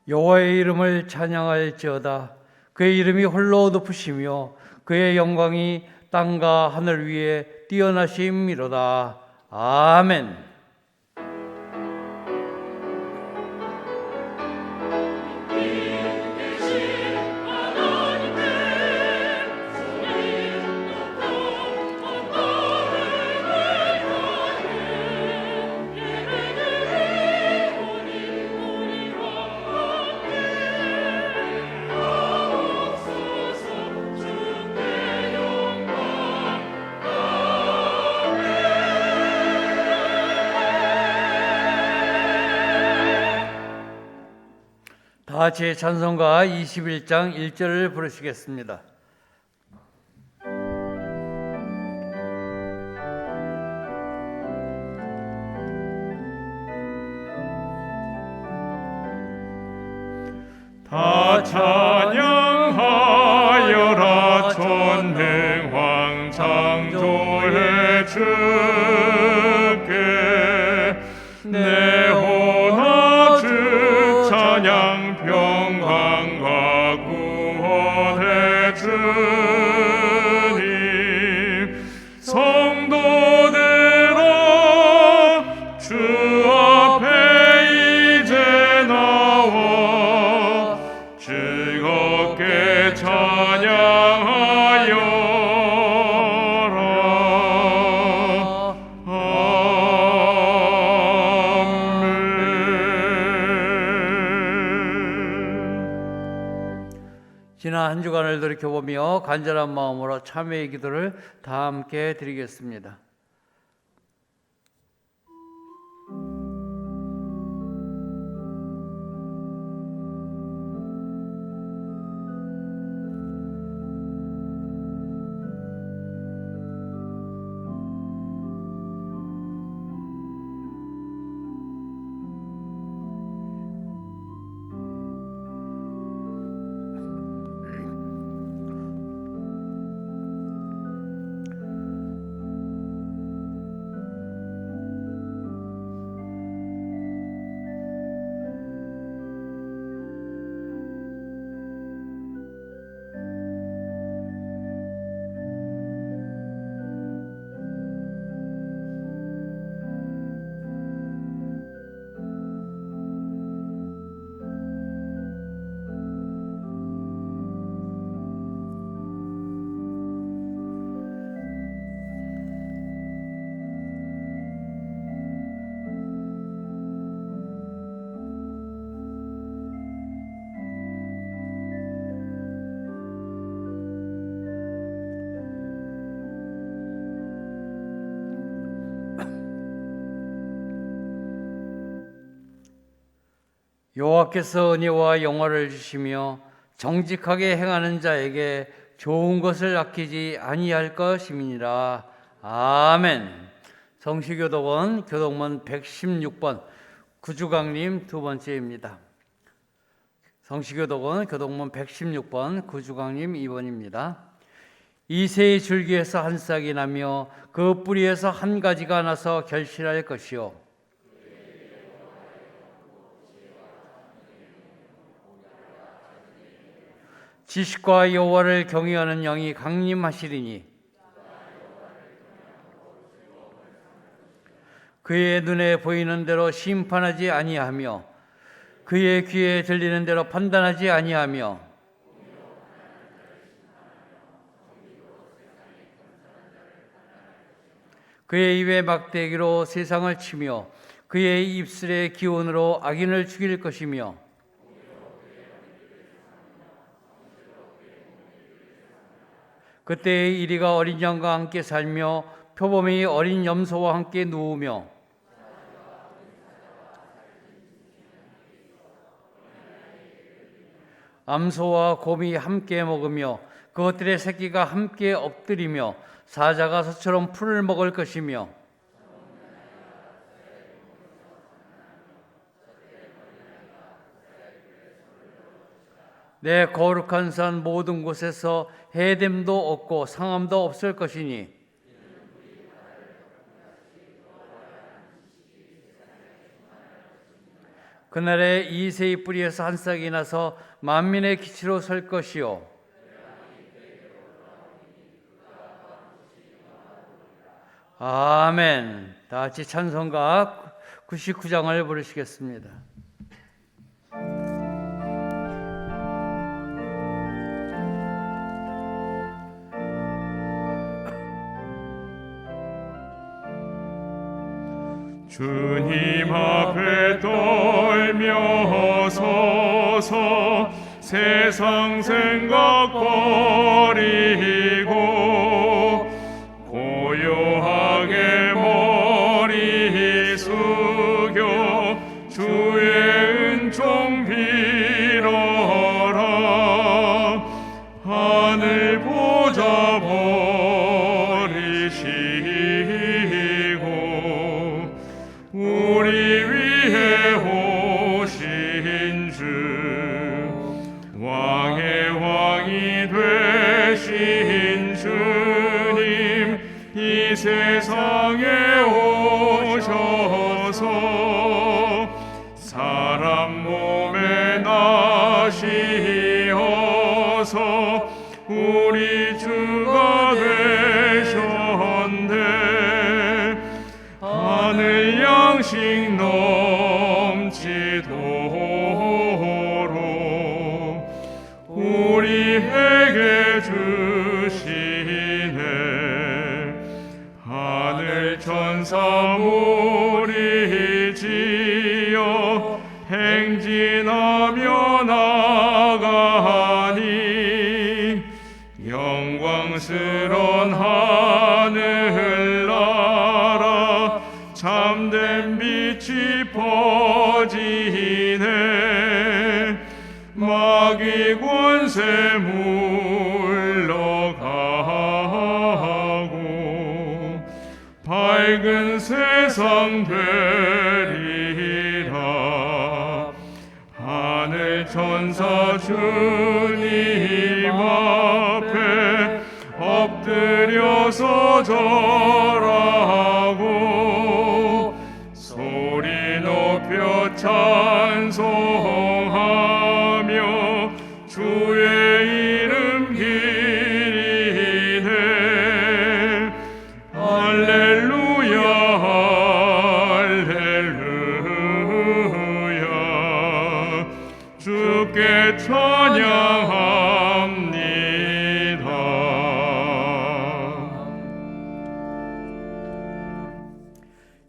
여호와의 이름을 찬양할지어다. 그의 이름이 홀로 높으시며 그의 영광이 땅과 하늘 위에 뛰어나심이로다. 아멘. 다 같이 찬송가 21장 1절을 부르시겠습니다. 다 찬양하여라 전능왕 창조의 주께 내 혼아 주 찬양 평강과 구원의 주님 성도들아 주 앞에 이제 나와 즐겁게 찬양하여라. 아멘. 지난 한 주간을 돌이켜보며 간절한 마음으로 참회의 기도를 다 함께 드리겠습니다. 여호와께서 은혜와 영화를 주시며 정직하게 행하는 자에게 좋은 것을 아끼지 아니할 것임이니라. 아멘. 성시교독원 교독문 116번 구주강님 두 번째입니다. 성시교독원 교독문 116번 구주강님 2번입니다. 이새의 줄기에서 한 싹이 나며 그 뿌리에서 한 가지가 나서 결실할 것이요 지식과 여호와를 경외하는 영이 강림하시리니 그의 눈에 보이는 대로 심판하지 아니하며 그의 귀에 들리는 대로 판단하지 아니하며 그의 입의 막대기로 세상을 치며 그의 입술의 기운으로 악인을 죽일 것이며 그때의 이리가 어린 양과 함께 살며 표범이 어린 염소와 함께 누우며 암소와 곰이 함께 먹으며 그것들의 새끼가 함께 엎드리며 사자가 소처럼 풀을 먹을 것이며 내 거룩한 산 모든 곳에서 해됨도 없고 상함도 없을 것이니 그날에 이새의 뿌리에서 한 싹이 나서 만민의 기치로 설 것이요 아멘. 다 같이 찬송가 99장을 부르시겠습니다. 주님 앞에 떨며 서서 세상 생각 버리고 고요하게 머리 숙여 주의 은총 빌어라. 하늘 보좌 버리시고 우리 위해 오신 주 왕의 왕이 되신 주님 이 세상에 오셔서 사람 몸에 나시어서 우리 주가 되셨네. 하늘 양식 넘치도록 우리에게 주시네. 하늘 천사 무리 지어 행진하며 나가니 영광스런 하늘나라 참된 빛이 퍼지네. 마귀 권세 물러가고 밝은 세상 되리라. 하늘 천사 주님 앞에 엎드려서 절하고 소리 높여 찬송하며 주의 이름 기리네. 할렐루야 할렐루야 주께 찬양합니다.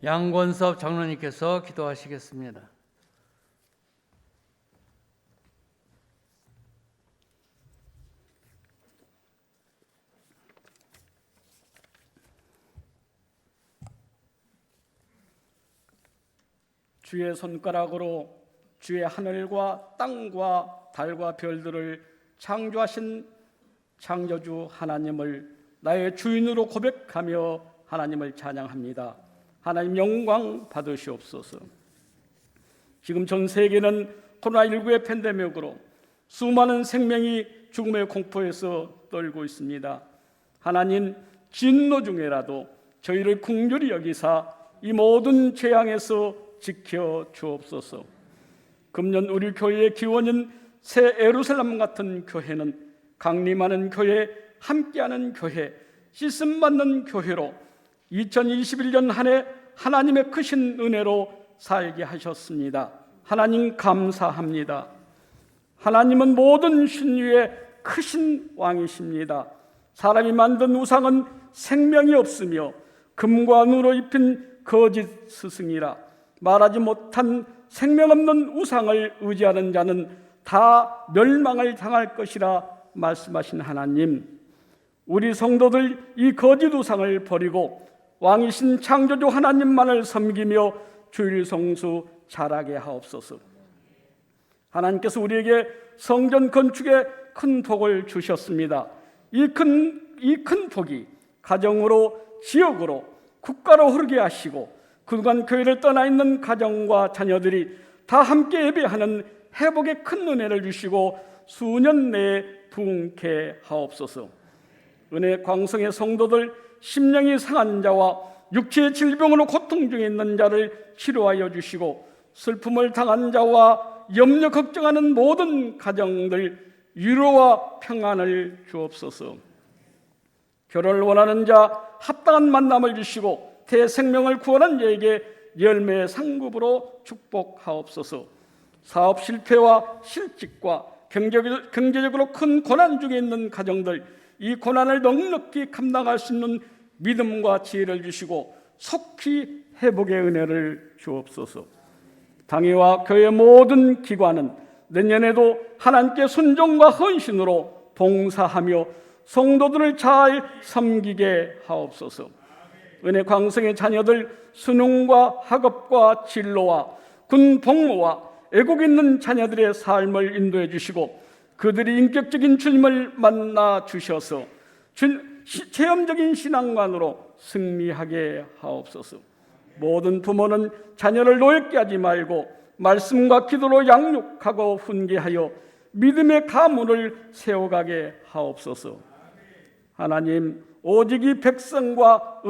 양권섭 장로님께서 기도하시겠습니다. 주의 손가락으로 주의 하늘과 땅과 달과 별들을 창조하신 창조주 하나님을 나의 주인으로 고백하며 하나님을 찬양합니다. 하나님 영광 받으시옵소서. 지금 전 세계는 코로나19의 팬데믹으로 수많은 생명이 죽음의 공포에서 떨고 있습니다. 하나님, 진노 중에라도 저희를 긍휼히 여기사 이 모든 재앙에서 지켜 주옵소서. 금년 우리 교회의 기원인 새 예루살렘 같은 교회는 강림하는 교회, 함께하는 교회, 씻음받는 교회로 2021년 한 해 하나님의 크신 은혜로 살게 하셨습니다. 하나님 감사합니다. 하나님은 모든 신유의 크신 왕이십니다. 사람이 만든 우상은 생명이 없으며 금과 누로 입힌 거짓 스승이라. 말하지 못한 생명 없는 우상을 의지하는 자는 다 멸망을 당할 것이라 말씀하신 하나님, 우리 성도들 이 거짓 우상을 버리고 왕이신 창조주 하나님만을 섬기며 주일 성수 잘하게 하옵소서. 하나님께서 우리에게 성전 건축에 큰 복을 주셨습니다. 이 큰 복이 가정으로, 지역으로, 국가로 흐르게 하시고 그동안 교회를 떠나 있는 가정과 자녀들이 다 함께 예배하는 회복의 큰 은혜를 주시고 수년 내에 부흥케 하옵소서. 은혜 광성의 성도들, 심령이 상한 자와 육체의 질병으로 고통 중에 있는 자를 치료하여 주시고 슬픔을 당한 자와 염려 걱정하는 모든 가정들 위로와 평안을 주옵소서. 결혼을 원하는 자 합당한 만남을 주시고 대생명을 구원한 자에게 열매의 상급으로 축복하옵소서. 사업 실패와 실직과 경제적으로 큰 고난 중에 있는 가정들, 이 고난을 넉넉히 감당할 수 있는 믿음과 지혜를 주시고 속히 회복의 은혜를 주옵소서. 당회와 교회 모든 기관은 내년에도 하나님께 순종과 헌신으로 봉사하며 성도들을 잘 섬기게 하옵소서. 은혜 광성의 자녀들 수능과 학업과 진로와 군 복무와 애국 있는 자녀들의 삶을 인도해 주시고 그들이 인격적인 주님을 만나 주셔서 체험적인 신앙관으로 승리하게 하옵소서. 모든 부모는 자녀를 노엽게 하지 말고 말씀과 기도로 양육하고 훈계하여 믿음의 가문을 세워가게 하옵소서. 하나님, 오직 이 백성과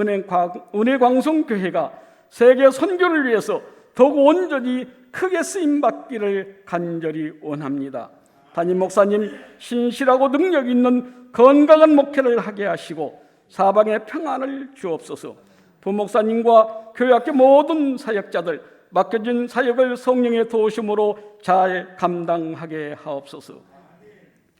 은혜광성교회가 세계 선교를 위해서 더욱 온전히 크게 쓰임받기를 간절히 원합니다. 담임 목사님 신실하고 능력 있는 건강한 목회를 하게 하시고 사방에 평안을 주옵소서. 부목사님과 교회학교 모든 사역자들 맡겨진 사역을 성령의 도우심으로 잘 감당하게 하옵소서.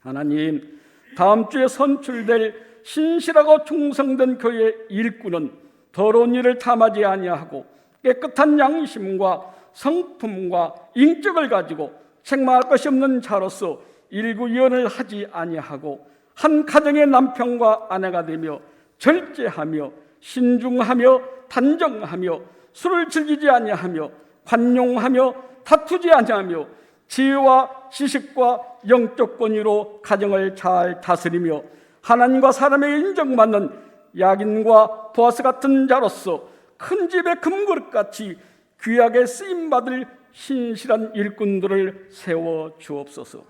하나님, 다음 주에 선출될 신실하고 충성된 교회 일꾼은 더러운 일을 탐하지 아니하고 깨끗한 양심과 성품과 인격을 가지고 책망할 것이 없는 자로서 일구이언을 하지 아니하고 한 가정의 남편과 아내가 되며 절제하며 신중하며 단정하며 술을 즐기지 아니하며 관용하며 다투지 아니하며 지혜와 지식과 영적 권위로 가정을 잘 다스리며 하나님과 사람에게 인정받는 야긴과 보아스 같은 자로서 큰 집의 금그릇같이 귀하게 쓰임받을 신실한 일꾼들을 세워 주옵소서.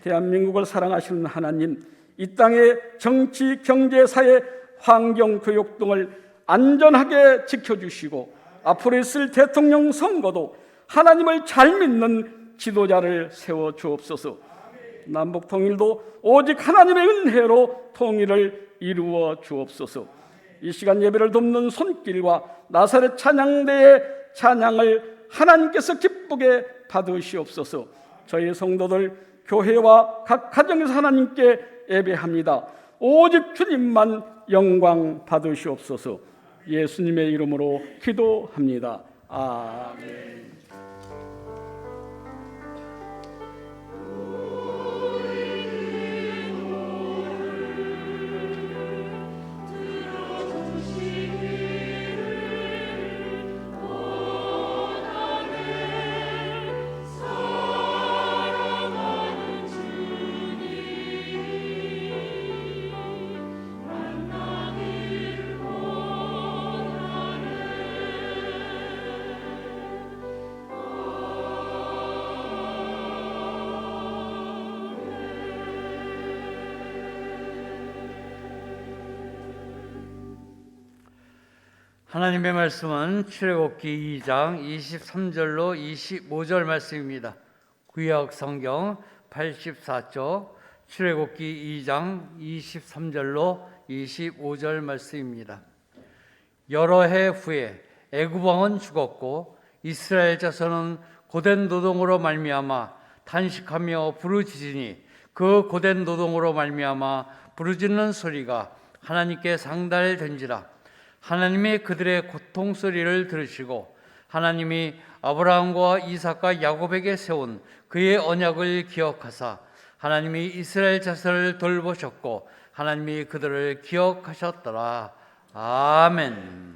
대한민국을 사랑하시는 하나님, 이 땅의 정치, 경제, 사회, 환경, 교육 등을 안전하게 지켜주시고 앞으로 있을 대통령 선거도 하나님을 잘 믿는 지도자를 세워 주옵소서. 남북 통일도 오직 하나님의 은혜로 통일을 이루어 주옵소서. 이 시간 예배를 돕는 손길과 나사렛 찬양대의 찬양을 하나님께서 기쁘게 받으시옵소서. 저희 성도들 교회와 각 가정에서 하나님께 예배합니다. 오직 주님만 영광 받으시옵소서. 예수님의 이름으로 기도합니다. 아멘. 하나님의 말씀은 출애굽기 2장 23절로 25절 말씀입니다. 구약 성경 84쪽 출애굽기 2장 23절로 25절 말씀입니다. 여러 해 후에 애굽 왕은 죽었고 이스라엘 자손은 고된 노동으로 말미암아 탄식하며 부르짖으니 그 고된 노동으로 말미암아 부르짖는 소리가 하나님께 상달된지라. 하나님이 그들의 고통 소리를 들으시고 하나님이 아브라함과 이삭과 야곱에게 세운 그의 언약을 기억하사 하나님이 이스라엘 자손을 돌보셨고 하나님이 그들을 기억하셨더라. 아멘.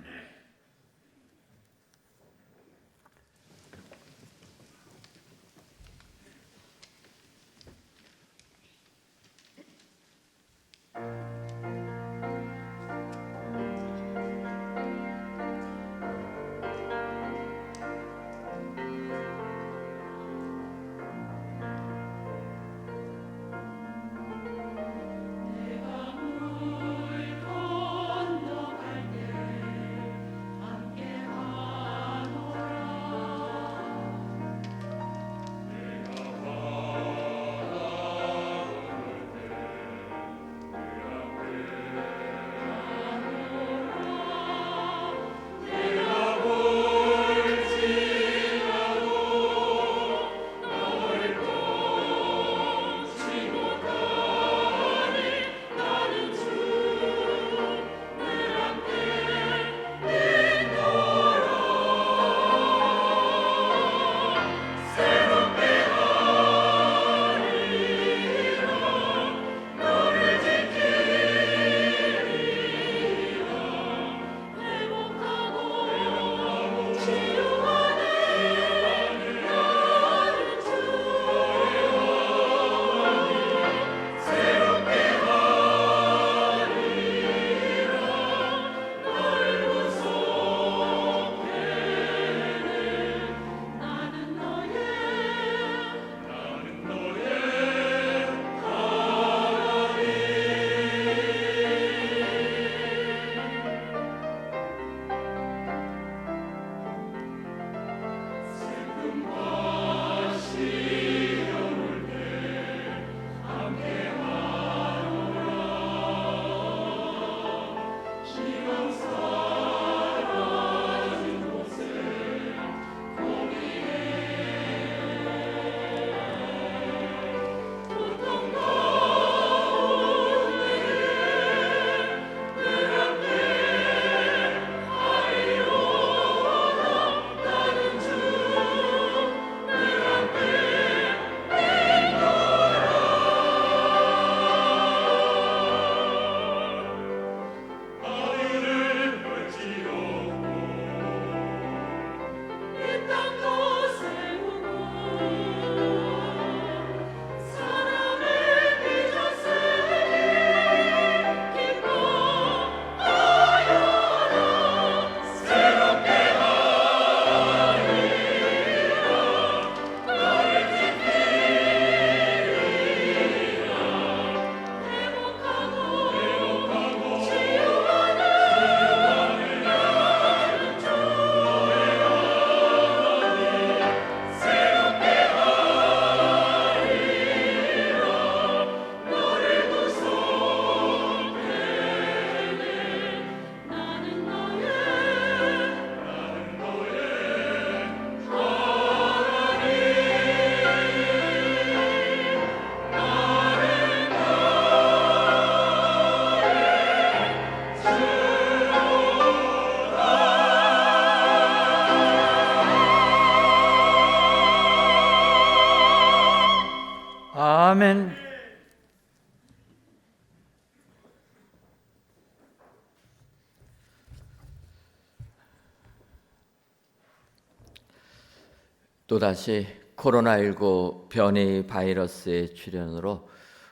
또다시 코로나19 변이 바이러스의 출현으로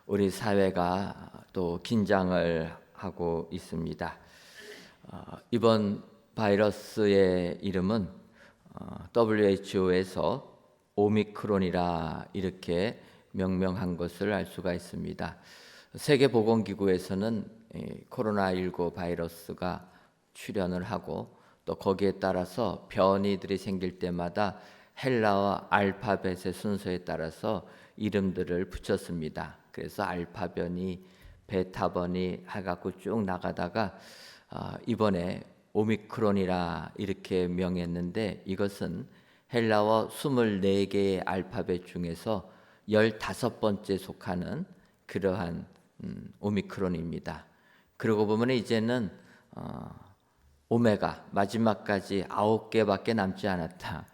우리 사회가 또 긴장을 하고 있습니다. 이번 바이러스의 이름은 WHO에서 오미크론이라 이렇게 명명한 것을 알 수가 있습니다. 세계보건기구에서는 코로나19 바이러스가 출현을 하고 또 거기에 따라서 변이들이 생길 때마다 헬라어 알파벳의 순서에 따라서 이름들을 붙였습니다. 그래서 알파 변이, 베타 변이 해갖고 쭉 나가다가 이번에 오미크론이라 이렇게 명했는데 이것은 헬라어 24개의 알파벳 중에서 15번째 속하는 그러한 오미크론입니다. 그러고 보면 이제는 오메가 마지막까지 9개밖에 남지 않았다.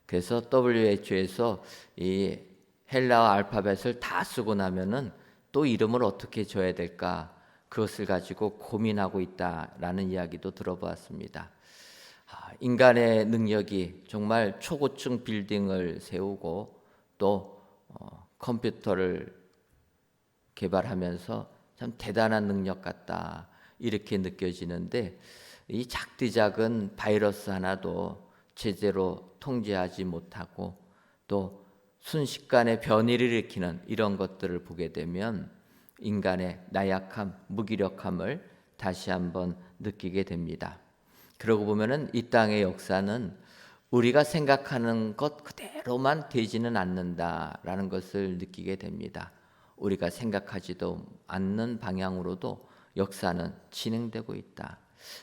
그래서 WHO에서 이 헬라어 알파벳을 다 쓰고 나면은 또 이름을 어떻게 줘야 될까? 그것을 가지고 고민하고 있다라는 이야기도 들어보았습니다. 인간의 능력이 정말 초고층 빌딩을 세우고 또 컴퓨터를 개발하면서 참 대단한 능력 같다 이렇게 느껴지는데 이 작디작은 바이러스 하나도 제대로 통제하지 못하고 또 순식간에 변이를 일으키는 이런 것들을 보게 되면 인간의 나약함, 무기력함을 다시 한번 느끼게 됩니다. 그러고 보면은 이 땅의 역사는 우리가 생각하는 것 그대로만 되지는 않는다라는 것을 느끼게 됩니다. 우리가 생각하지도 않는 방향으로도 역사는 진행되고 있다.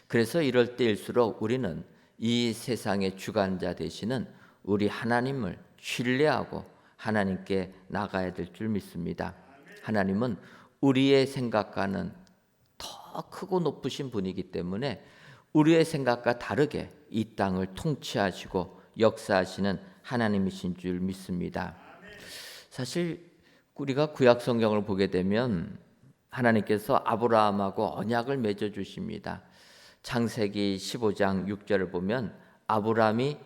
그래서 이럴 때일수록 우리는 이 세상의 주관자 되시는 우리 하나님을 신뢰하고 하나님께 나가야 될 줄 믿습니다. 하나님은 우리의 생각과는 더 크고 높으신 분이기 때문에 우리의 생각과 다르게 이 땅을 통치하시고 역사하시는 하나님이신 줄 믿습니다. 사실 우리가 구약 성경을 보게 되면 하나님께서 아브라함하고 언약을 맺어 주십니다. 창세기 15장 6절을 보면 아브라함이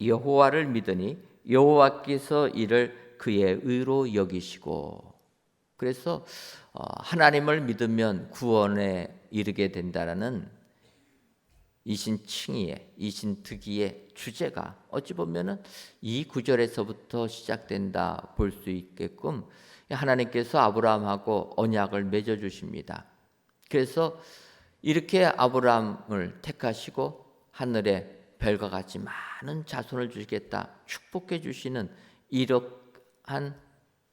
여호와를 믿으니 여호와께서 이를 그의 의로 여기시고, 그래서 하나님을 믿으면 구원에 이르게 된다라는 이신칭의의 이신특의의 주제가 어찌 보면은 이 구절에서부터 시작된다 볼 수 있게끔 하나님께서 아브라함하고 언약을 맺어 주십니다. 그래서 이렇게 아브라함을 택하시고 하늘에 별과 같이 많은 자손을 주시겠다 축복해 주시는 이러한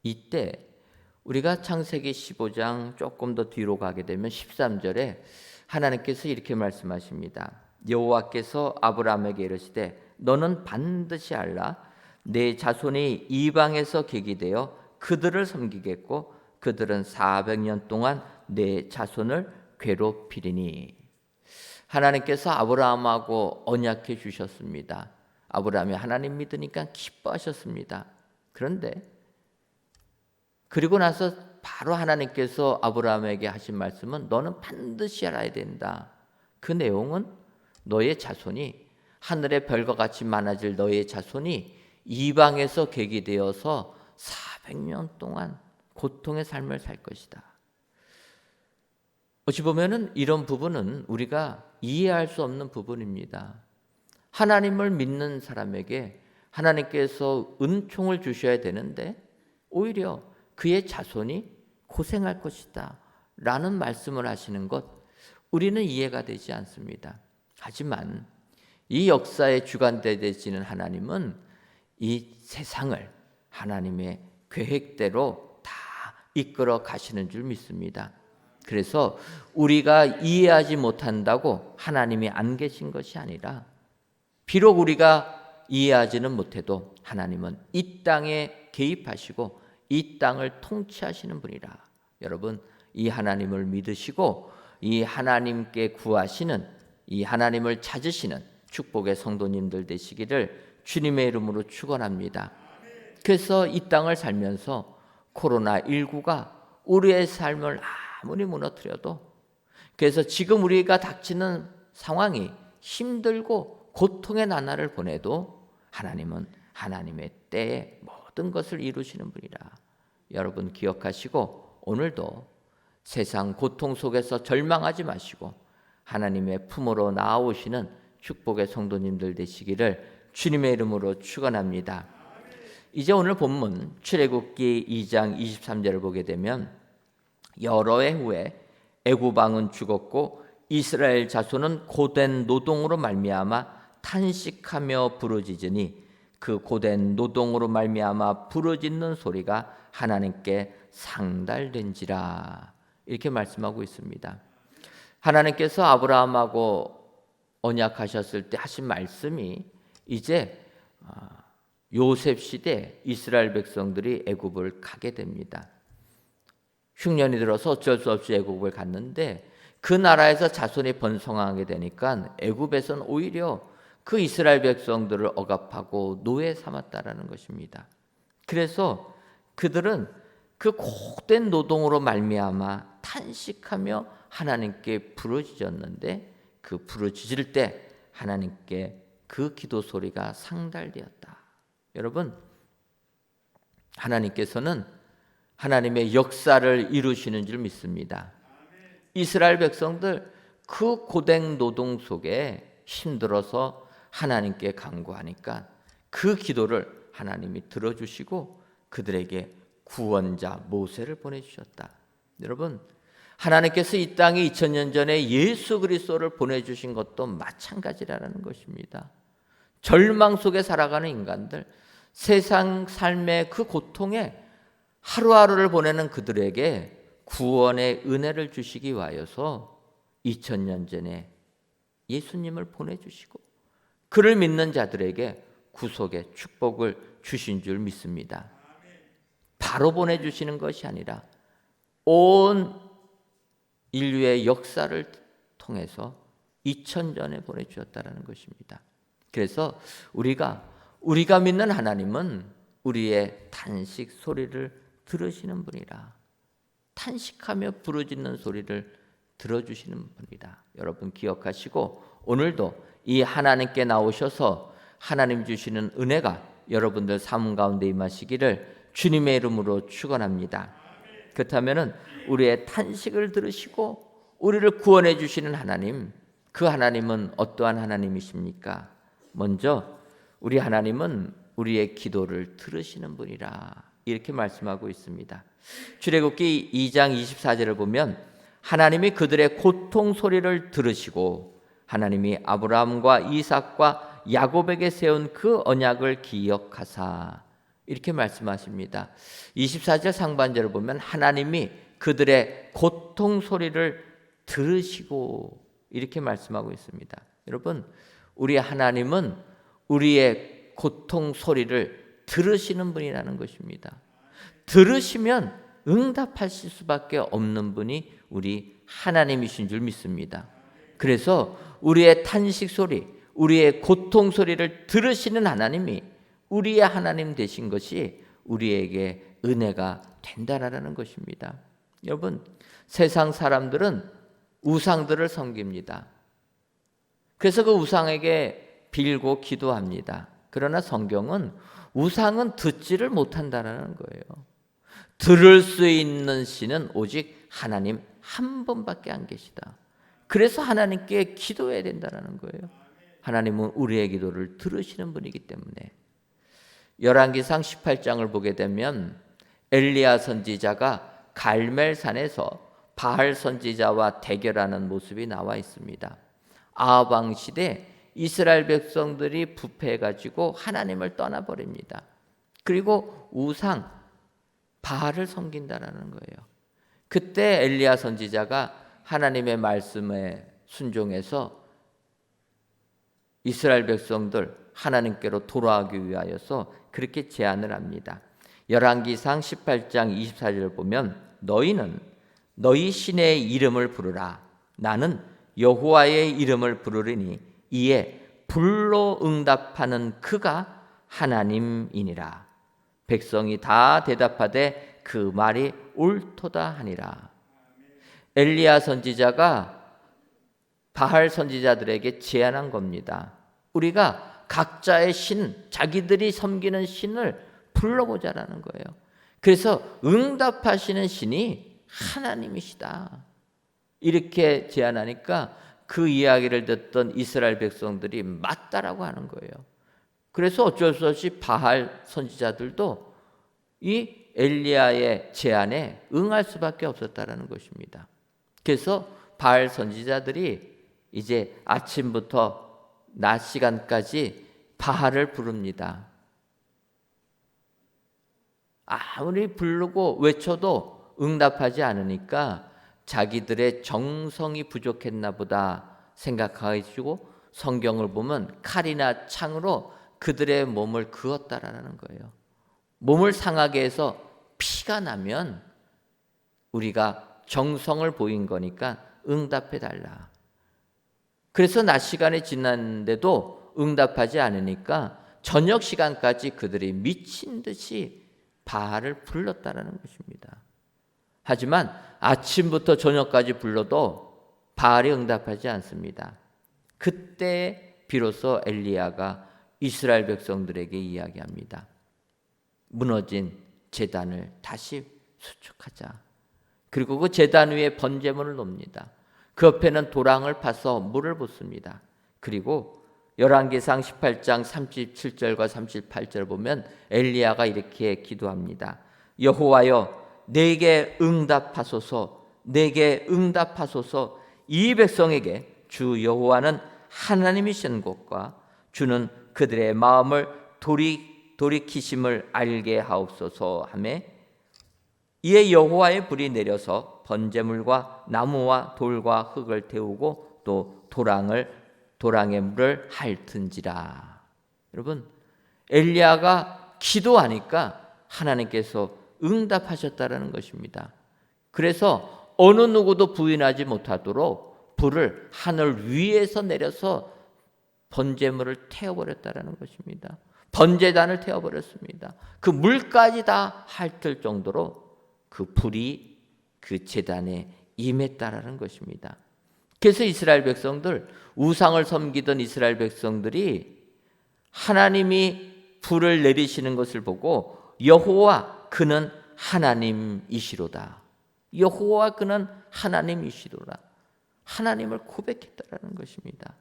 이때 우리가 창세기 15장 조금 더 뒤로 가게 되면 13절에 하나님께서 이렇게 말씀하십니다. 여호와께서 아브라함에게 이르시되 너는 반드시 알라 내 자손이 이방에서 계기되어 그들을 섬기겠고 그들은 400년 동안 내 자손을 괴롭히리니. 하나님께서 아브라함하고 언약해 주셨습니다. 아브라함이 하나님 믿으니까 기뻐하셨습니다. 그런데 그리고 나서 바로 하나님께서 아브라함에게 하신 말씀은 너는 반드시 알아야 된다. 그 내용은 너의 자손이 하늘의 별과 같이 많아질 너의 자손이 이방에서 계기되어서 400년 동안 고통의 삶을 살 것이다. 어찌 보면은 이런 부분은 우리가 이해할 수 없는 부분입니다. 하나님을 믿는 사람에게 하나님께서 은총을 주셔야 되는데 오히려 그의 자손이 고생할 것이다 라는 말씀을 하시는 것 우리는 이해가 되지 않습니다. 하지만 이 역사의 주관대 되시는 하나님은 이 세상을 하나님의 계획대로 다 이끌어 가시는 줄 믿습니다. 그래서 우리가 이해하지 못한다고 하나님이 안 계신 것이 아니라 비록 우리가 이해하지는 못해도 하나님은 이 땅에 개입하시고 이 땅을 통치하시는 분이라. 여러분 이 하나님을 믿으시고 이 하나님께 구하시는 이 하나님을 찾으시는 축복의 성도님들 되시기를 주님의 이름으로 축원합니다. 그래서 이 땅을 살면서 코로나19가 우리의 삶을 아무리 무너뜨려도 그래서 지금 우리가 닥치는 상황이 힘들고 고통의 나날을 보내도 하나님은 하나님의 때에 모든 것을 이루시는 분이라. 여러분 기억하시고 오늘도 세상 고통 속에서 절망하지 마시고 하나님의 품으로 나아오시는 축복의 성도님들 되시기를 주님의 이름으로 축원합니다. 이제 오늘 본문 출애굽기 2장 23절을 보게 되면 여러 해 후에 애굽 왕은 죽었고 이스라엘 자손은 고된 노동으로 말미암아 탄식하며 부르짖으니 그 고된 노동으로 말미암아 부르짖는 소리가 하나님께 상달된지라. 이렇게 말씀하고 있습니다. 하나님께서 아브라함하고 언약하셨을 때 하신 말씀이 이제 요셉 시대 이스라엘 백성들이 애굽을 가게 됩니다. 흉년이 들어서 어쩔 수 없이 애굽을 갔는데 그 나라에서 자손이 번성하게 되니까 애굽에서는 오히려 그 이스라엘 백성들을 억압하고 노예 삼았다라는 것입니다. 그래서 그들은 그 고된 노동으로 말미암아 탄식하며 하나님께 부르짖었는데 그 부르짖을 때 하나님께 그 기도 소리가 상달되었다. 여러분, 하나님께서는 하나님의 역사를 이루시는 줄 믿습니다. 이스라엘 백성들 그 고된 노동 속에 힘들어서 하나님께 간구하니까 그 기도를 하나님이 들어주시고 그들에게 구원자 모세를 보내주셨다. 여러분, 하나님께서 이 땅에 2000년 전에 예수 그리스도를 보내주신 것도 마찬가지라는 것입니다. 절망 속에 살아가는 인간들, 세상 삶의 그 고통에 하루하루를 보내는 그들에게 구원의 은혜를 주시기 위하여서 2000년 전에 예수님을 보내주시고 그를 믿는 자들에게 구속의 축복을 주신 줄 믿습니다. 바로 보내주시는 것이 아니라 온 인류의 역사를 통해서 2000년에 보내주셨다는 것입니다. 그래서 우리가 믿는 하나님은 우리의 탄식 소리를 들으시는 분이라. 탄식하며 부르짖는 소리를 들어주시는 분이다. 여러분 기억하시고 오늘도 이 하나님께 나오셔서 하나님 주시는 은혜가 여러분들 삶 가운데 임하시기를 주님의 이름으로 축원합니다. 그렇다면 우리의 탄식을 들으시고 우리를 구원해 주시는 하나님, 그 하나님은 어떠한 하나님이십니까? 먼저 우리 하나님은 우리의 기도를 들으시는 분이라 이렇게 말씀하고 있습니다. 출애굽기 2장 24절을 보면 하나님이 그들의 고통 소리를 들으시고 하나님이 아브라함과 이삭과 야곱에게 세운 그 언약을 기억하사 이렇게 말씀하십니다. 24절 상반절을 보면 하나님이 그들의 고통 소리를 들으시고 이렇게 말씀하고 있습니다. 여러분, 우리 하나님은 우리의 고통 소리를 들으시는 분이라는 것입니다. 들으시면 응답하실 수밖에 없는 분이 우리 하나님이신 줄 믿습니다. 그래서 우리의 탄식 소리, 우리의 고통 소리를 들으시는 하나님이 우리의 하나님 되신 것이 우리에게 은혜가 된다라는 것입니다. 여러분, 세상 사람들은 우상들을 섬깁니다. 그래서 그 우상에게 빌고 기도합니다. 그러나 성경은 우상은 듣지를 못한다는 거예요. 들을 수 있는 신은 오직 하나님 한 분밖에 안 계시다. 그래서 하나님께 기도해야 된다는 거예요. 하나님은 우리의 기도를 들으시는 분이기 때문에 열왕기상 18장을 보게 되면 엘리야 선지자가 갈멜산에서 바알 선지자와 대결하는 모습이 나와 있습니다. 아합 왕 시대 이스라엘 백성들이 부패해가지고 하나님을 떠나버립니다. 그리고 우상 바알을 섬긴다라는 거예요. 그때 엘리야 선지자가 하나님의 말씀에 순종해서 이스라엘 백성들 하나님께로 돌아가기 위하여서 그렇게 제안을 합니다. 열왕기상 18장 24절을 보면 너희는 너희 신의 이름을 부르라. 나는 여호와의 이름을 부르리니 이에 불로 응답하는 그가 하나님이니라. 백성이 다 대답하되 그 말이 옳도다 하니라. 엘리야 선지자가 바알 선지자들에게 제안한 겁니다. 우리가 각자의 신, 자기들이 섬기는 신을 불러보자라는 거예요. 그래서 응답하시는 신이 하나님이시다, 이렇게 제안하니까 그 이야기를 듣던 이스라엘 백성들이 맞다라고 하는 거예요. 그래서 어쩔 수 없이 바알 선지자들도 이 엘리야의 제안에 응할 수밖에 없었다라는 것입니다. 그래서 바알 선지자들이 이제 아침부터 낮 시간까지 바알을 부릅니다. 아무리 부르고 외쳐도 응답하지 않으니까 자기들의 정성이 부족했나 보다 생각하시고 성경을 보면 칼이나 창으로 그들의 몸을 그었다라는 거예요. 몸을 상하게 해서 피가 나면 우리가 정성을 보인 거니까 응답해 달라. 그래서 낮 시간이 지났는데도 응답하지 않으니까 저녁 시간까지 그들이 미친 듯이 바알을 불렀다라는 것입니다. 하지만 아침부터 저녁까지 불러도 바알이 응답하지 않습니다. 그때 비로소 엘리야가 이스라엘 백성들에게 이야기합니다. 무너진 제단을 다시 수축하자. 그리고 그 제단 위에 번제물을 놓습니다. 그 옆에는 도랑을 파서 물을 붓습니다. 그리고 열왕기상 18장 37절과 38절 보면 엘리야가 이렇게 기도합니다. 여호와여, 내게 응답하소서, 내게 응답하소서. 이 백성에게 주 여호와는 하나님이신 것과 주는 그들의 마음을 돌이키심을 알게 하옵소서 하며, 이에 여호와의 불이 내려서 번제물과 나무와 돌과 흙을 태우고 또 도랑의 물을 핥은지라. 여러분, 엘리야가 기도하니까 하나님께서 응답하셨다라는 것입니다. 그래서 어느 누구도 부인하지 못하도록 불을 하늘 위에서 내려서 번제물을 태워버렸다라는 것입니다. 번제단을 태워버렸습니다. 그 물까지 다 핥을 정도로 그 불이 그 제단에 임했다라는 것입니다. 그래서 이스라엘 백성들, 우상을 섬기던 이스라엘 백성들이 하나님이 불을 내리시는 것을 보고 여호와 그는 하나님이시로다, 여호와 그는 하나님이시로다, 하나님을 고백했다라는 것입니다.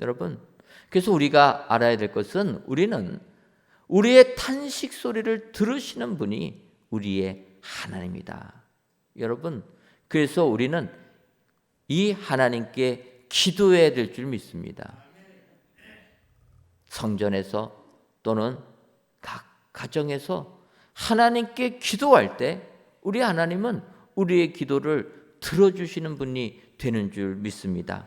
여러분, 그래서 우리가 알아야 될 것은 우리는 우리의 탄식 소리를 들으시는 분이 우리의 하나님이다. 여러분, 그래서 우리는 이 하나님께 기도해야 될 줄 믿습니다. 성전에서 또는 각 가정에서 하나님께 기도할 때 우리 하나님은 우리의 기도를 들어주시는 분이 되는 줄 믿습니다.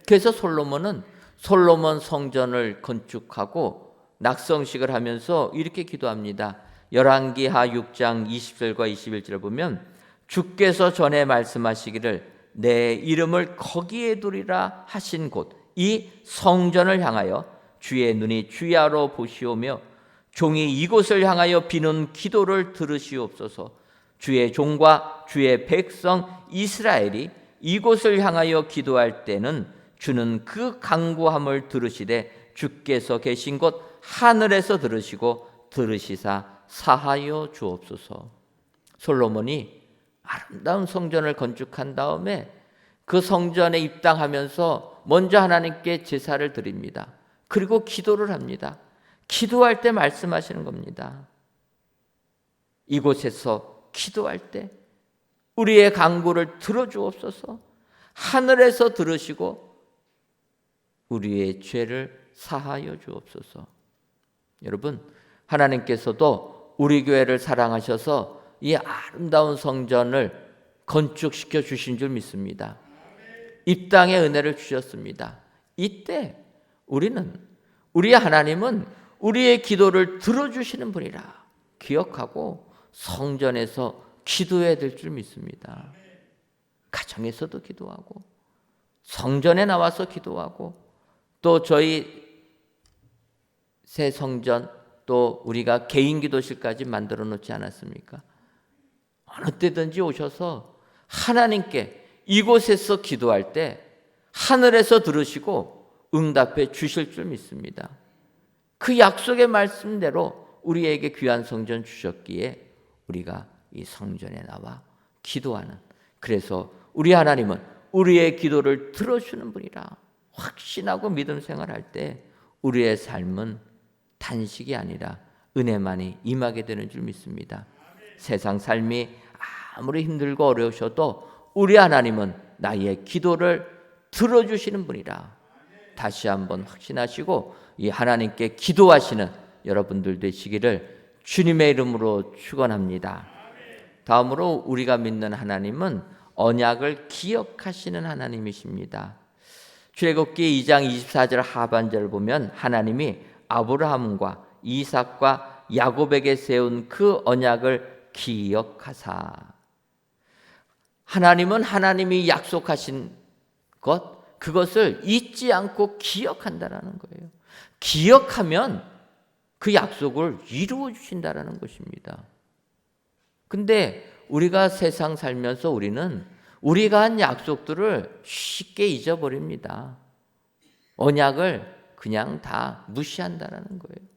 그래서 솔로몬은 솔로몬 성전을 건축하고 낙성식을 하면서 이렇게 기도합니다. 열왕기하 6장 20절과 21절을 보면 주께서 전에 말씀하시기를 내 이름을 거기에 두리라 하신 곳 이 성전을 향하여 주의 눈이 주야로 보시오며 종이 이곳을 향하여 비는 기도를 들으시옵소서. 주의 종과 주의 백성 이스라엘이 이곳을 향하여 기도할 때는 주는 그 간구함을 들으시되 주께서 계신 곳 하늘에서 들으시고 들으시사 사하여 주옵소서. 솔로몬이 아름다운 성전을 건축한 다음에 그 성전에 입당하면서 먼저 하나님께 제사를 드립니다. 그리고 기도를 합니다. 기도할 때 말씀하시는 겁니다. 이곳에서 기도할 때 우리의 간구를 들어주옵소서. 하늘에서 들으시고 우리의 죄를 사하여 주옵소서. 여러분, 하나님께서도 우리 교회를 사랑하셔서 이 아름다운 성전을 건축시켜 주신 줄 믿습니다. 입당의 은혜를 주셨습니다. 이때 우리는 우리 하나님은 우리의 기도를 들어주시는 분이라 기억하고 성전에서 기도해야 될 줄 믿습니다. 가정에서도 기도하고 성전에 나와서 기도하고 또 저희 새 성전 또 우리가 개인 기도실까지 만들어 놓지 않았습니까? 어느 때든지 오셔서 하나님께 이곳에서 기도할 때 하늘에서 들으시고 응답해 주실 줄 믿습니다. 그 약속의 말씀대로 우리에게 귀한 성전 주셨기에 우리가 이 성전에 나와 기도하는, 그래서 우리 하나님은 우리의 기도를 들어주는 분이라 확신하고 믿음 생활할 때 우리의 삶은 단식이 아니라 은혜만이 임하게 되는 줄 믿습니다. 세상 삶이 아무리 힘들고 어려우셔도 우리 하나님은 나의 기도를 들어주시는 분이라 다시 한번 확신하시고 이 하나님께 기도하시는 여러분들 되시기를 주님의 이름으로 축원합니다. 다음으로 우리가 믿는 하나님은 언약을 기억하시는 하나님이십니다. 출애굽기 2장 24절 하반절을 보면 하나님이 아브라함과 이삭과 야곱에게 세운 그 언약을 기억하사, 하나님은 하나님이 약속하신 것, 그것을 잊지 않고 기억한다라는 거예요. 기억하면 그 약속을 이루어 주신다라는 것입니다. 근데 우리가 세상 살면서 우리는 우리가 한 약속들을 쉽게 잊어버립니다. 언약을 그냥 다 무시한다라는 거예요.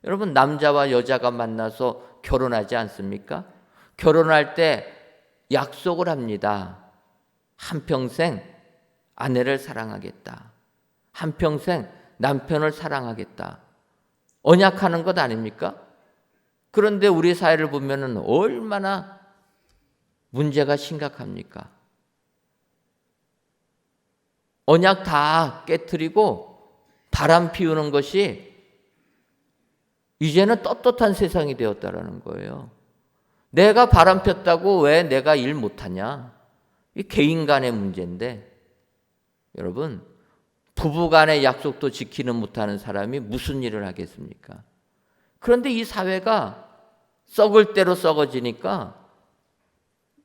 여러분, 남자와 여자가 만나서 결혼하지 않습니까? 결혼할 때 약속을 합니다. 한평생 아내를 사랑하겠다. 한평생 남편을 사랑하겠다. 언약하는 것 아닙니까? 그런데 우리 사회를 보면은 얼마나 문제가 심각합니까? 언약 다 깨트리고 바람 피우는 것이 이제는 떳떳한 세상이 되었다라는 거예요. 내가 바람 폈다고 왜 내가 일 못하냐? 이 개인 간의 문제인데, 여러분, 부부 간의 약속도 지키는 못하는 사람이 무슨 일을 하겠습니까? 그런데 이 사회가 썩을 대로 썩어지니까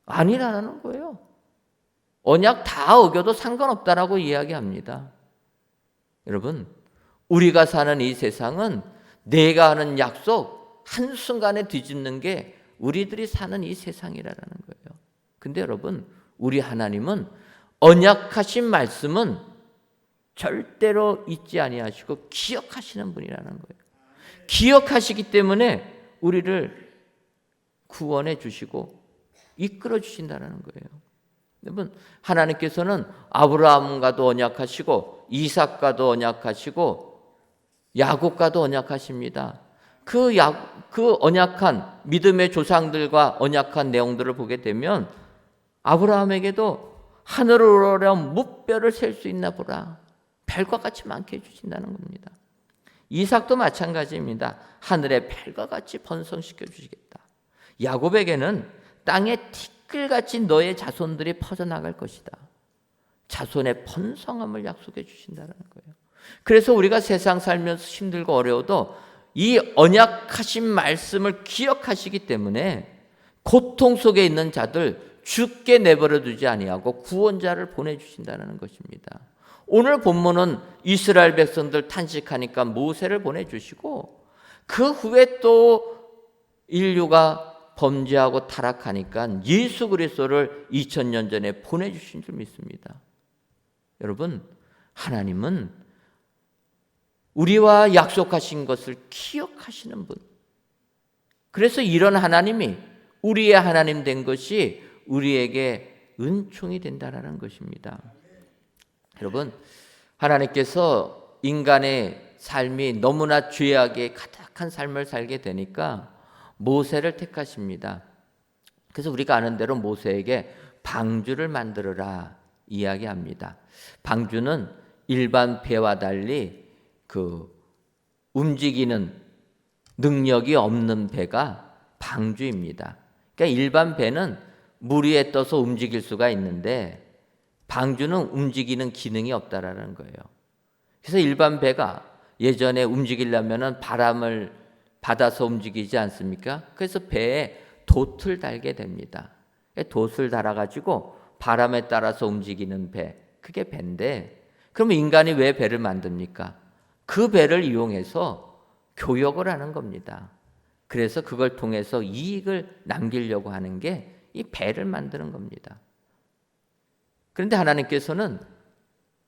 아니라는 거예요. 언약 다 어겨도 상관없다라고 이야기합니다. 여러분, 우리가 사는 이 세상은 내가 하는 약속 한순간에 뒤집는 게 우리들이 사는 이 세상이라는 거예요. 근데 여러분, 우리 하나님은 언약하신 말씀은 절대로 잊지 아니하시고 기억하시는 분이라는 거예요. 기억하시기 때문에 우리를 구원해 주시고 이끌어 주신다는 거예요. 여러분, 하나님께서는 아브라함과도 언약하시고 이삭과도 언약하시고 야곱과도 언약하십니다. 그 언약한 믿음의 조상들과 언약한 내용들을 보게 되면 아브라함에게도 하늘을 오르려 무뼈를 셀 수 있나 보라. 별과 같이 많게 해주신다는 겁니다. 이삭도 마찬가지입니다. 하늘의 별과 같이 번성시켜 주시겠다. 야곱에게는 땅의 티끌같이 너의 자손들이 퍼져나갈 것이다. 자손의 번성함을 약속해 주신다는 거예요. 그래서 우리가 세상 살면서 힘들고 어려워도 이 언약하신 말씀을 기억하시기 때문에 고통 속에 있는 자들 죽게 내버려 두지 아니하고 구원자를 보내주신다는 것입니다. 오늘 본문은 이스라엘 백성들 탄식하니까 모세를 보내주시고 그 후에 또 인류가 범죄하고 타락하니까 예수 그리스도를 2000년 전에 보내주신 줄 믿습니다. 여러분, 하나님은 우리와 약속하신 것을 기억하시는 분. 그래서 이런 하나님이 우리의 하나님 된 것이 우리에게 은총이 된다는 것입니다. 여러분, 하나님께서 인간의 삶이 너무나 죄악에 가득한 삶을 살게 되니까 모세를 택하십니다. 그래서 우리가 아는 대로 모세에게 방주를 만들어라 이야기합니다. 방주는 일반 배와 달리 그 움직이는 능력이 없는 배가 방주입니다. 그러니까 일반 배는 물 위에 떠서 움직일 수가 있는데 방주는 움직이는 기능이 없다라는 거예요. 그래서 일반 배가 예전에 움직이려면 바람을 받아서 움직이지 않습니까? 그래서 배에 돛을 달게 됩니다. 돛을 달아가지고 바람에 따라서 움직이는 배, 그게 배인데, 그럼 인간이 왜 배를 만듭니까? 그 배를 이용해서 교역을 하는 겁니다. 그래서 그걸 통해서 이익을 남기려고 하는 게 이 배를 만드는 겁니다. 그런데 하나님께서는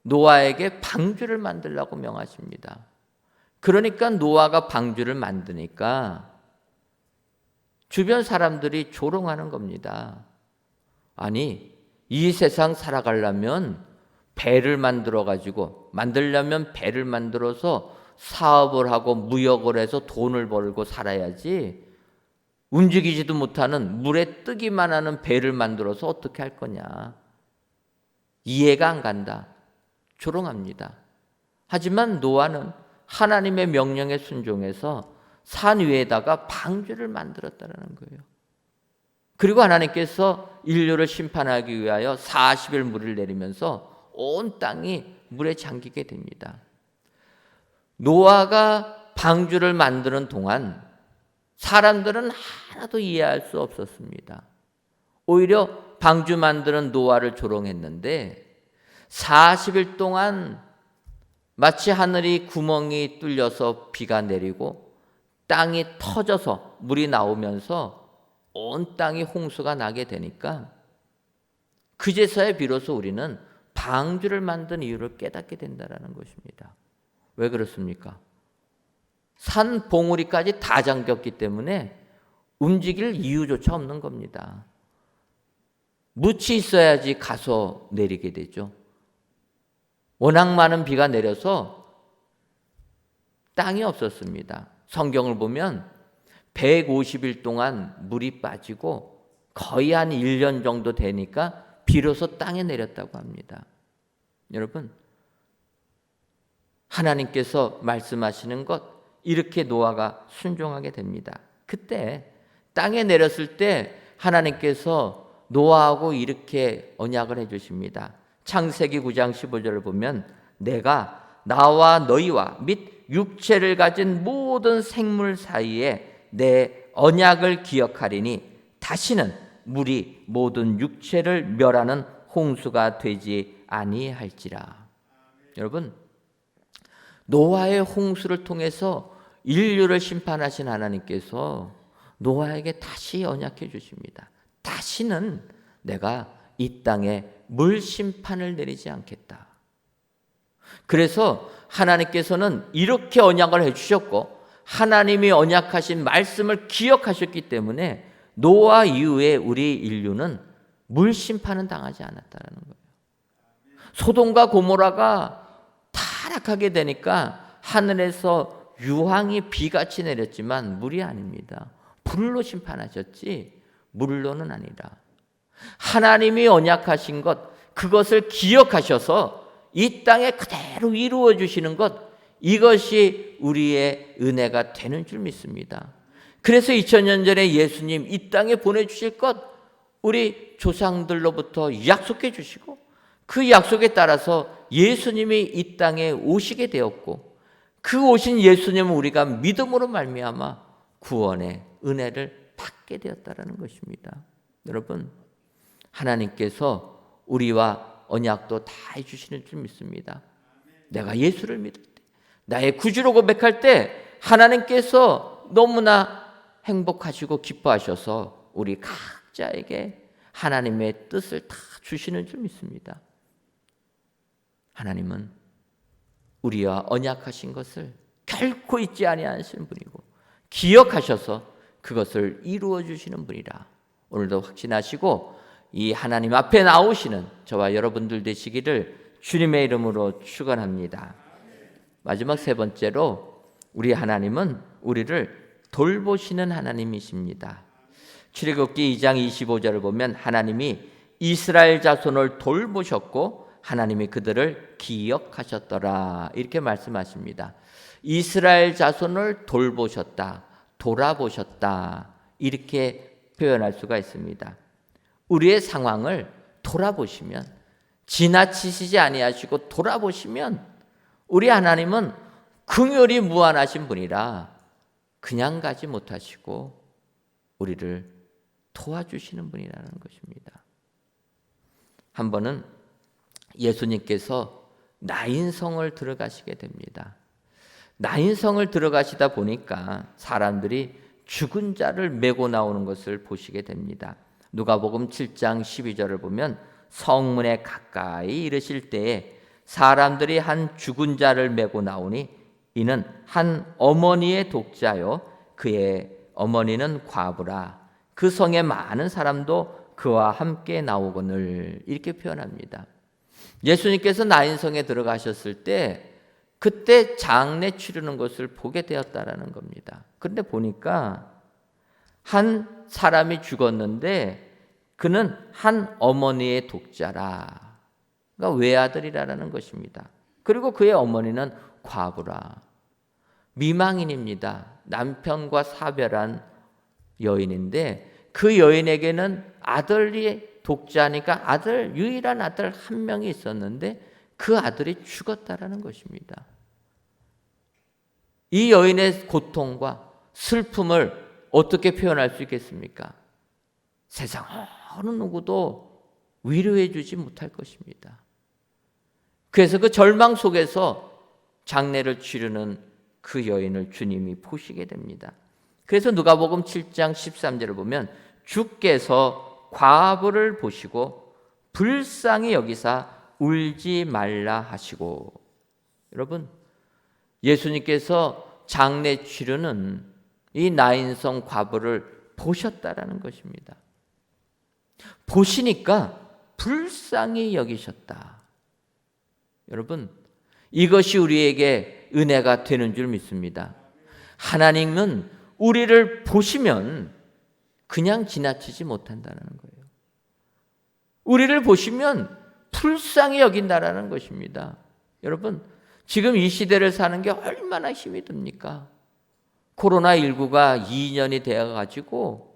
노아에게 방주를 만들라고 명하십니다. 그러니까 노아가 방주를 만드니까 주변 사람들이 조롱하는 겁니다. 아니, 이 세상 살아가려면 만들려면 배를 만들어서 사업을 하고 무역을 해서 돈을 벌고 살아야지, 움직이지도 못하는 물에 뜨기만 하는 배를 만들어서 어떻게 할 거냐. 이해가 안 간다. 조롱합니다. 하지만 노아는 하나님의 명령에 순종해서 산 위에다가 방주를 만들었다는 거예요. 그리고 하나님께서 인류를 심판하기 위하여 40일 물을 내리면서 온 땅이 물에 잠기게 됩니다. 노아가 방주를 만드는 동안 사람들은 하나도 이해할 수 없었습니다. 오히려 방주 만드는 노아를 조롱했는데 40일 동안 마치 하늘이 구멍이 뚫려서 비가 내리고 땅이 터져서 물이 나오면서 온 땅이 홍수가 나게 되니까 그제서야 비로소 우리는 방주를 만든 이유를 깨닫게 된다는 것입니다. 왜 그렇습니까? 산 봉우리까지 다 잠겼기 때문에 움직일 이유조차 없는 겁니다. 묻이 있어야지 가서 내리게 되죠. 워낙 많은 비가 내려서 땅이 없었습니다. 성경을 보면 150일 동안 물이 빠지고 거의 한 1년 정도 되니까 비로소 땅에 내렸다고 합니다. 여러분, 하나님께서 말씀하시는 것, 이렇게 노아가 순종하게 됩니다. 그때 땅에 내렸을 때 하나님께서 노아하고 이렇게 언약을 해주십니다. 창세기 9장 15절을 보면 내가 나와 너희와 및 육체를 가진 모든 생물 사이에 내 언약을 기억하리니 다시는 물이 모든 육체를 멸하는 홍수가 되지 아니할지라. 여러분, 노아의 홍수를 통해서 인류를 심판하신 하나님께서 노아에게 다시 언약해 주십니다. 다시는 내가 이 땅에 물 심판을 내리지 않겠다. 그래서 하나님께서는 이렇게 언약을 해주셨고 하나님이 언약하신 말씀을 기억하셨기 때문에 노아 이후에 우리 인류는 물 심판은 당하지 않았다는 거예요. 소돔과 고모라가 타락하게 되니까 하늘에서 유황이 비같이 내렸지만 물이 아닙니다. 불로 심판하셨지 물로는 아니라 하나님이 언약하신 것, 그것을 기억하셔서 이 땅에 그대로 이루어 주시는 것, 이것이 우리의 은혜가 되는 줄 믿습니다. 그래서 2000년 전에 예수님 이 땅에 보내주실 것, 우리 조상들로부터 약속해 주시고 그 약속에 따라서 예수님이 이 땅에 오시게 되었고 그 오신 예수님은 우리가 믿음으로 말미암아 구원의 은혜를 받게 되었다는 것입니다. 여러분, 하나님께서 우리와 언약도 다 해주시는 줄 믿습니다. 내가 예수를 믿을 때, 나의 구주로 고백할 때 하나님께서 너무나 행복하시고 기뻐하셔서 우리 각자에게 하나님의 뜻을 다 주시는 줄 믿습니다. 하나님은 우리와 언약하신 것을 결코 잊지 아니하시는 분이고 기억하셔서 그것을 이루어 주시는 분이라 오늘도 확신하시고 이 하나님 앞에 나오시는 저와 여러분들 되시기를 주님의 이름으로 축원합니다. 마지막 세 번째로 우리 하나님은 우리를 돌보시는 하나님이십니다. 출애굽기 2장 25절을 보면 하나님이 이스라엘 자손을 돌보셨고 하나님이 그들을 기억하셨더라 이렇게 말씀하십니다. 이스라엘 자손을 돌보셨다, 돌아보셨다 이렇게 표현할 수가 있습니다. 우리의 상황을 돌아보시면, 지나치시지 아니하시고 돌아보시면 우리 하나님은 긍휼이 무한하신 분이라 그냥 가지 못하시고 우리를 도와주시는 분이라는 것입니다. 한 번은 예수님께서 나인성을 들어가시게 됩니다. 나인성을 들어가시다 보니까 사람들이 죽은 자를 메고 나오는 것을 보시게 됩니다. 누가복음 7장 12절을 보면 성문에 가까이 이르실 때에 사람들이 한 죽은 자를 메고 나오니 이는 한 어머니의 독자요 그의 어머니는 과부라. 그 성에 많은 사람도 그와 함께 나오거늘. 이렇게 표현합니다. 예수님께서 나인성에 들어가셨을 때 그때 장례 치르는 것을 보게 되었다라는 겁니다. 그런데 보니까 한 사람이 죽었는데 그는 한 어머니의 독자라. 그러니까 외아들이라는 것입니다. 그리고 그의 어머니는 과부라. 미망인입니다. 남편과 사별한 여인인데 그 여인에게는 아들이 독자니까 유일한 아들 한 명이 있었는데 그 아들이 죽었다라는 것입니다. 이 여인의 고통과 슬픔을 어떻게 표현할 수 있겠습니까? 세상 어느 누구도 위로해 주지 못할 것입니다. 그래서 그 절망 속에서 장례를 치르는 그 여인을 주님이 보시게 됩니다. 그래서 누가복음 7장 13절을 보면 주께서 과부를 보시고 불쌍히 여기사 울지 말라 하시고. 여러분, 예수님께서 장례 치르는 이 나인성 과부를 보셨다라는 것입니다. 보시니까 불쌍히 여기셨다. 여러분, 이것이 우리에게 은혜가 되는 줄 믿습니다. 하나님은 우리를 보시면 그냥 지나치지 못한다는 거예요. 우리를 보시면 불쌍히 여긴다라는 것입니다. 여러분, 지금 이 시대를 사는 게 얼마나 힘이 듭니까? 코로나19가 2년이 되어가지고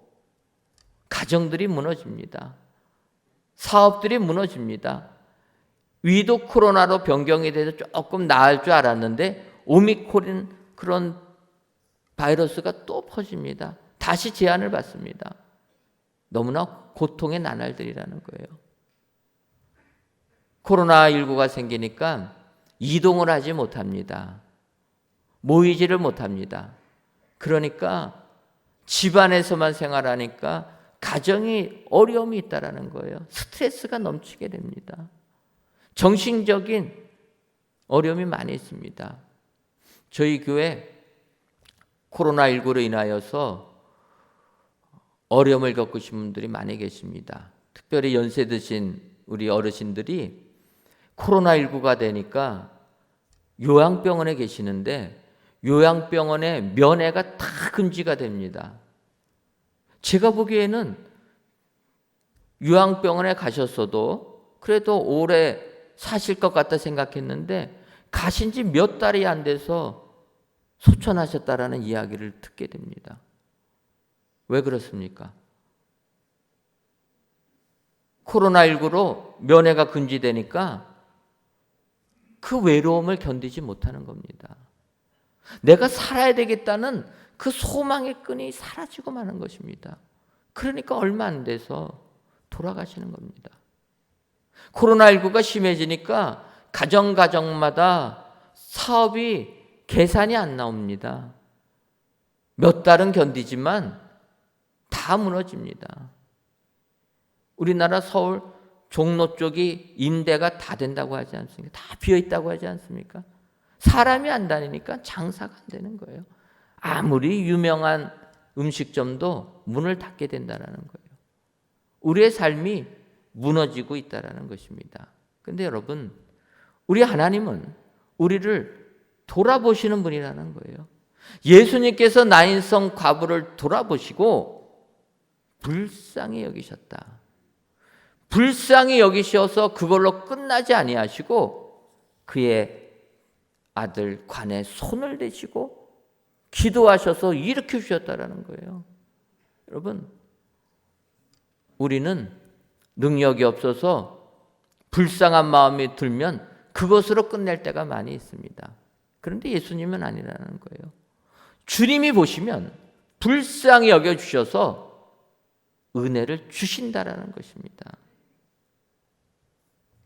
가정들이 무너집니다. 사업들이 무너집니다. 위도 코로나로 변경이 돼서 조금 나을 줄 알았는데 오미크론 그런 바이러스가 또 퍼집니다. 다시 제한을 받습니다. 너무나 고통의 나날들이라는 거예요. 코로나19가 생기니까 이동을 하지 못합니다. 모이지를 못합니다. 그러니까 집안에서만 생활하니까 가정이 어려움이 있다라는 거예요. 스트레스가 넘치게 됩니다. 정신적인 어려움이 많이 있습니다. 저희 교회 코로나19로 인하여서 어려움을 겪으신 분들이 많이 계십니다. 특별히 연세 드신 우리 어르신들이 코로나19가 되니까 요양병원에 계시는데 요양병원에 면회가 다 금지가 됩니다. 제가 보기에는 요양병원에 가셨어도 그래도 오래 사실 것 같다 생각했는데 가신 지 몇 달이 안 돼서 소천하셨다라는 이야기를 듣게 됩니다. 왜 그렇습니까? 코로나19로 면회가 금지되니까 그 외로움을 견디지 못하는 겁니다. 내가 살아야 되겠다는 그 소망의 끈이 사라지고 마는 것입니다. 그러니까 얼마 안 돼서 돌아가시는 겁니다. 코로나19가 심해지니까 가정마다 사업이 계산이 안 나옵니다. 몇 달은 견디지만 다 무너집니다. 우리나라 서울 종로 쪽이 임대가 다 된다고 하지 않습니까? 다 비어있다고 하지 않습니까? 사람이 안 다니니까 장사가 안 되는 거예요. 아무리 유명한 음식점도 문을 닫게 된다는 거예요. 우리의 삶이 무너지고 있다는 것입니다. 그런데 여러분, 우리 하나님은 우리를 돌아보시는 분이라는 거예요. 예수님께서 나인성 과부를 돌아보시고 불쌍히 여기셨다. 불쌍히 여기셔서 그걸로 끝나지 아니하시고 그의 아들 관에 손을 대시고 기도하셔서 일으켜 주셨다라는 거예요. 여러분, 우리는 능력이 없어서 불쌍한 마음이 들면 그것으로 끝낼 때가 많이 있습니다. 그런데 예수님은 아니라는 거예요. 주님이 보시면 불쌍히 여겨주셔서 은혜를 주신다라는 것입니다.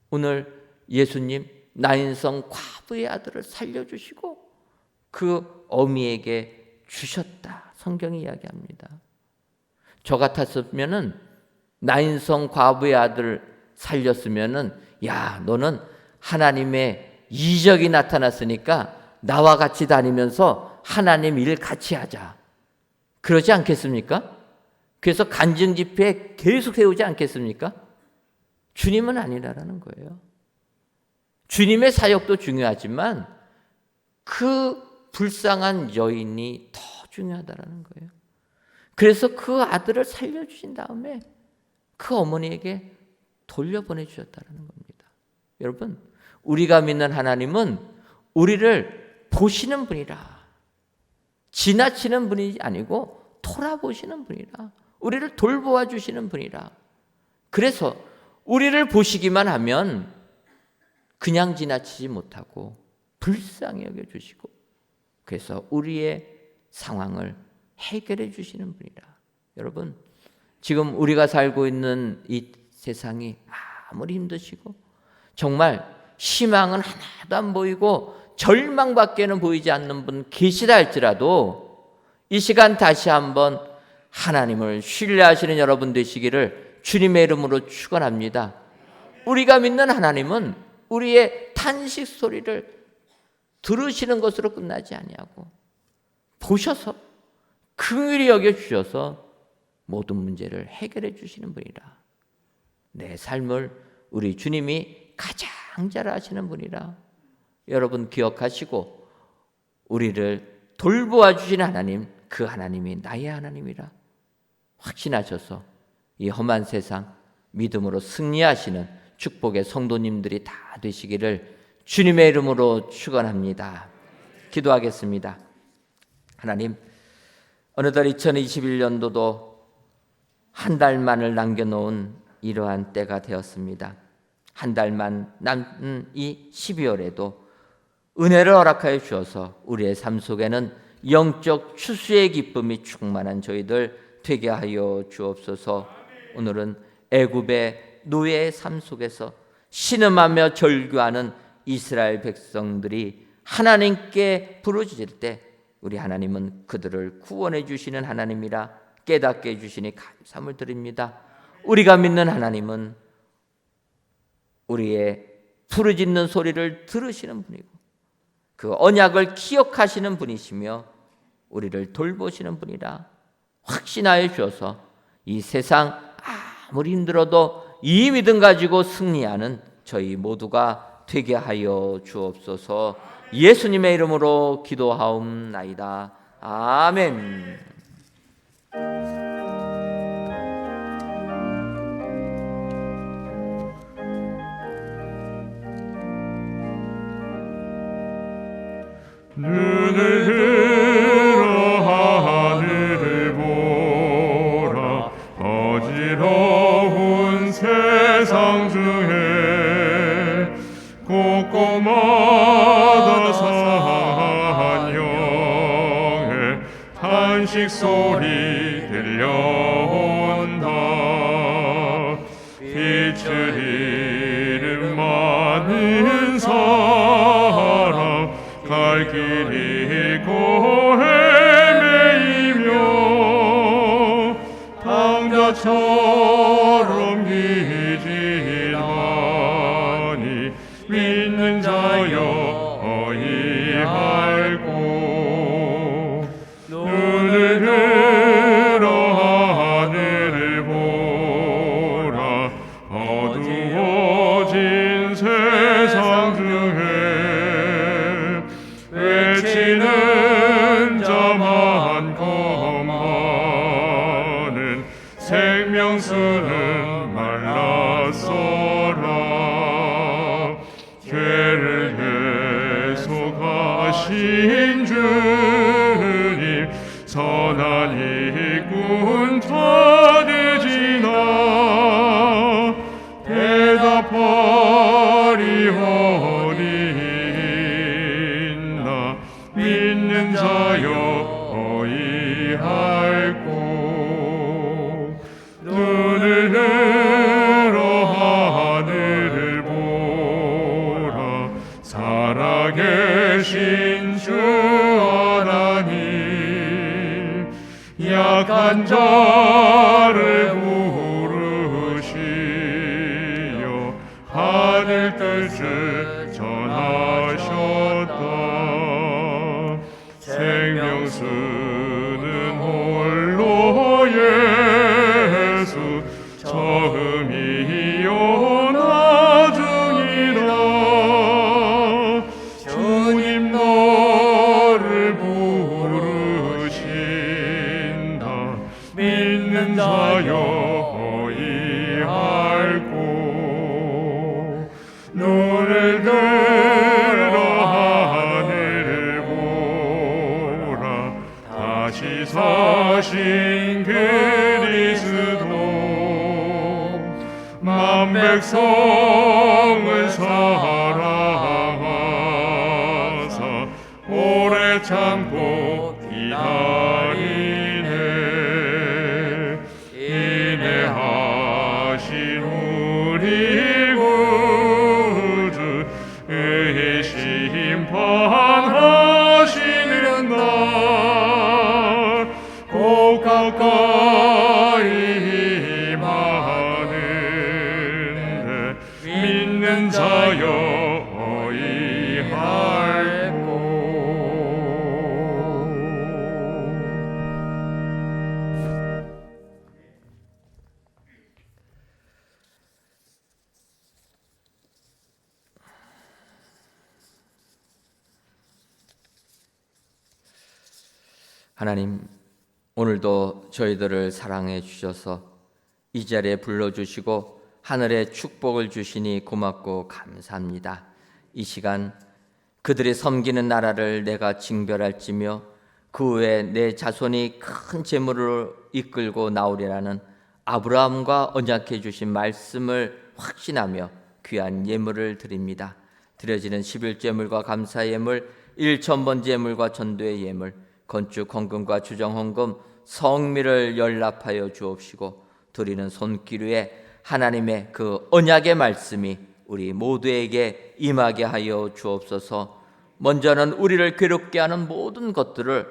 오늘 예수님 나인성 과부의 아들을 살려주시고 그 어미에게 주셨다. 성경이 이야기합니다. 저 같았으면은 나인성 과부의 아들을 살렸으면은 야, 너는 하나님의 이적이 나타났으니까 나와 같이 다니면서 하나님 일 같이 하자. 그러지 않겠습니까? 그래서 간증 집회 계속 세우지 않겠습니까? 주님은 아니라는 거예요. 주님의 사역도 중요하지만 그 불쌍한 여인이 더 중요하다는 거예요. 그래서 그 아들을 살려주신 다음에 그 어머니에게 돌려보내주셨다는 겁니다. 여러분, 우리가 믿는 하나님은 우리를 보시는 분이라, 지나치는 분이 아니고 돌아보시는 분이라, 우리를 돌보아 주시는 분이라. 그래서 우리를 보시기만 하면 그냥 지나치지 못하고 불쌍히 여겨주시고, 그래서 우리의 상황을 해결해 주시는 분이라. 여러분, 지금 우리가 살고 있는 이 세상이 아무리 힘드시고 정말 희망은 하나도 안 보이고 절망밖에는 보이지 않는 분 계시다 할지라도 이 시간 다시 한번 하나님을 신뢰하시는 여러분 되시기를 주님의 이름으로 축원합니다. 우리가 믿는 하나님은 우리의 탄식 소리를 들으시는 것으로 끝나지 아니하고 보셔서 긍휼히 여겨 주셔서 모든 문제를 해결해 주시는 분이라. 내 삶을 우리 주님이 가장 잘 아시는 분이라. 여러분 기억하시고 우리를 돌보아 주시는 하나님, 그 하나님이 나의 하나님이라 확신하셔서 이 험한 세상 믿음으로 승리하시는 축복의 성도님들이 다 되시기를 주님의 이름으로 축원합니다. 기도하겠습니다. 하나님, 어느덧 2021년도도 한 달만을 남겨놓은 이러한 때가 되었습니다. 한 달만 남은 이 12월에도 은혜를 허락하여 주셔서 우리의 삶 속에는 영적 추수의 기쁨이 충만한 저희들 되게 하여 주옵소서. 오늘은 애굽의 노예의 삶 속에서 신음하며 절규하는 이스라엘 백성들이 하나님께 부르짖을 때 우리 하나님은 그들을 구원해 주시는 하나님이라 깨닫게 해주시니 감사함을 드립니다. 우리가 믿는 하나님은 우리의 부르짖는 소리를 들으시는 분이고 그 언약을 기억하시는 분이시며 우리를 돌보시는 분이라 확신하여 주셔서 이 세상 아무리 힘들어도 이 믿음 가지고 승리하는 저희 모두가 되게 하여 주옵소서. 예수님의 이름으로 기도하옵나이다. 아멘. 눈을 들어 하늘을 보라. 어지러운 세상 중에 곳곳마다 산영의 탄식 소리 들려온다. 빛을 잃은 많은 사람 갈 길 잃고 헤매이며 당자처럼 기진하니 믿는 자여 어이할꼬. 눈을 들어 하늘을 보라. 어두워진 세상 중에 외치는 자만 많은 생명수는 말랐어라. 죄를 계속하신 주님 선한 일꾼 찾으시나 대답하리오니 믿는 자여 어이할꼬. 눈을 들어 하늘을 보라. 살아계신 주 하나님 약한 자를 부르시어 하늘 뜻을 전하셨다. 장수는 홀로 예수 처음이요 나중이라 주님 너를 부르신다 믿는 자여 이할고 눈을 들어 하늘 보라 다시 사신 그리스도 만 백성을 사랑하사 오래 참고 기다리네 인내하신 우리 구주 의의 심판하시는 날 곧 가까이 임하는데 믿는 자여 이할고 하나님, 오늘도 저희들을 사랑해 주셔서 이 자리에 불러주시고 하늘의 축복을 주시니 고맙고 감사합니다. 이 시간 그들이 섬기는 나라를 내가 징별할지며 그 후에 내 자손이 큰 재물을 이끌고 나오리라는 아브라함과 언약해 주신 말씀을 확신하며 귀한 예물을 드립니다. 드려지는 11제물과 감사 예물, 1천번 제물과 전도의 예물, 건축 헌금과 주정 헌금, 성미를 연락하여 주옵시고 드리는 손길 위에 하나님의 그 언약의 말씀이 우리 모두에게 임하게 하여 주옵소서. 먼저는 우리를 괴롭게 하는 모든 것들을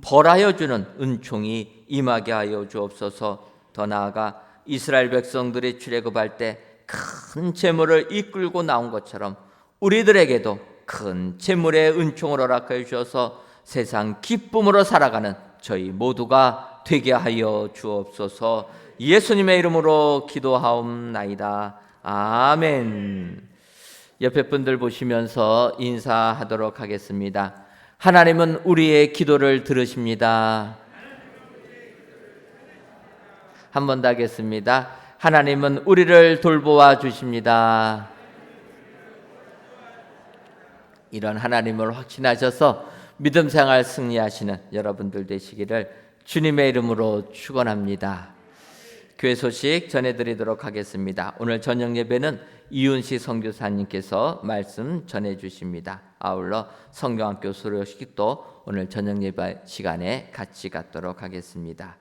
벌하여 주는 은총이 임하게 하여 주옵소서. 더 나아가 이스라엘 백성들이 출애굽할 때 큰 재물을 이끌고 나온 것처럼 우리들에게도 큰 재물의 은총을 허락하여 주셔서 세상 기쁨으로 살아가는 저희 모두가 되게 하여 주옵소서. 예수님의 이름으로 기도하옵나이다. 아멘. 옆에 분들 보시면서 인사하도록 하겠습니다. 하나님은 우리의 기도를 들으십니다. 한 번 더 하겠습니다. 하나님은 우리를 돌보아 주십니다. 이런 하나님을 확신하셔서 믿음 생활 승리하시는 여러분들 되시기를 주님의 이름으로 축원합니다. 교회 소식 전해드리도록 하겠습니다. 오늘 저녁 예배는 이윤시 선교사님께서 말씀 전해주십니다. 아울러 성경학교 수료식도 오늘 저녁 예배 시간에 같이 갖도록 하겠습니다.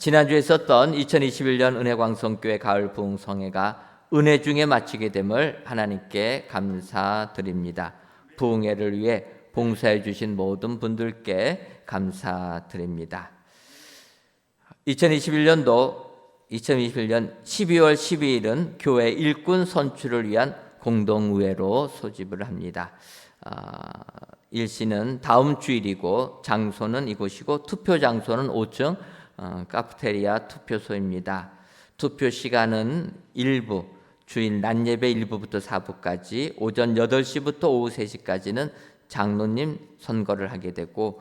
지난주에 있었던 2021년 은혜광성교회 가을 부흥성회가 은혜 중에 마치게 됨을 하나님께 감사드립니다. 부흥회를 위해 봉사해 주신 모든 분들께 감사드립니다. 2021년 12월 12일은 교회 일꾼 선출을 위한 공동의회로 소집을 합니다. 일시는 다음 주일이고 장소는 이곳이고 투표 장소는 5층 카프테리아 투표소입니다. 투표 시간은 일부, 주일 낮 예배 1부부터 4부까지, 오전 8시부터 오후 3시까지는 장로님 선거를 하게 되고,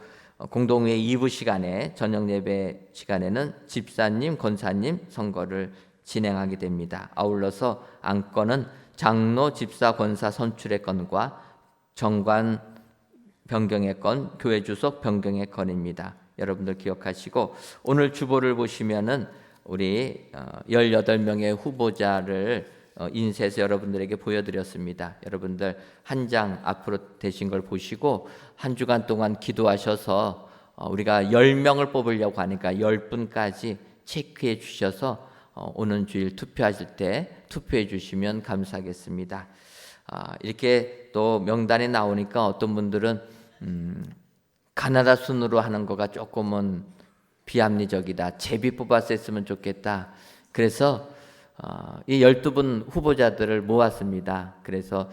공동회의 2부 시간에 저녁 예배 시간에는 집사님, 권사님 선거를 진행하게 됩니다. 아울러서 안건은 장로, 집사, 권사 선출의 건과 정관 변경의 건, 교회 주석 변경의 건입니다. 여러분들 기억하시고 오늘 주보를 보시면은 우리 18명의 후보자를 인쇄해서 여러분들에게 보여드렸습니다. 여러분들 한 장 앞으로 되신 걸 보시고 한 주간 동안 기도하셔서 우리가 10명을 뽑으려고 하니까 10분까지 체크해 주셔서 오는 주일 투표하실 때 투표해 주시면 감사하겠습니다. 이렇게 또 명단에 나오니까 어떤 분들은 가나다 순으로 하는 거가 조금은 비합리적이다. 제비 뽑아서 했으면 좋겠다. 그래서 이 12분 후보자들을 모았습니다. 그래서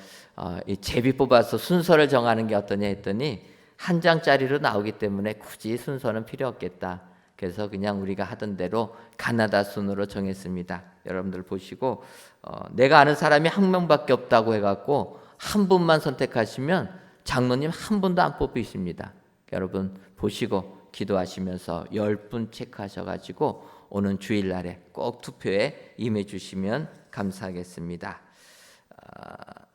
이 제비 뽑아서 순서를 정하는 게 어떠냐 했더니 한 장짜리로 나오기 때문에 굳이 순서는 필요 없겠다. 그래서 그냥 우리가 하던 대로 가나다 순으로 정했습니다. 여러분들 보시고 내가 아는 사람이 한 명밖에 없다고 해갖고 한 분만 선택하시면 장로님 한 분도 안 뽑히십니다. 여러분 보시고 기도하시면서 10분 체크하셔가지고 오는 주일날에 꼭 투표에 임해 주시면 감사하겠습니다.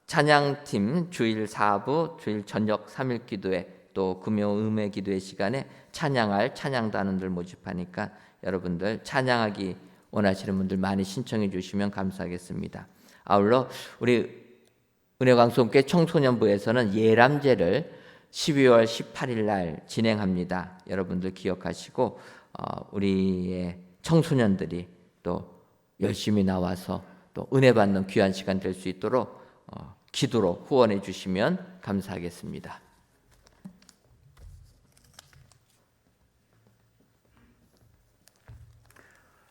찬양팀 주일 4부, 주일 저녁 3일 기도회 또 금요 음회 기도회 시간에 찬양할 찬양단원들 모집하니까 여러분들 찬양하기 원하시는 분들 많이 신청해 주시면 감사하겠습니다. 아울러 우리 은혜광송교회 청소년부에서는 예람제를 12월 18일 날 진행합니다. 여러분들 기억하시고 우리의 청소년들이 또 열심히 나와서 또 은혜 받는 귀한 시간 될 수 있도록 기도로 후원해 주시면 감사하겠습니다.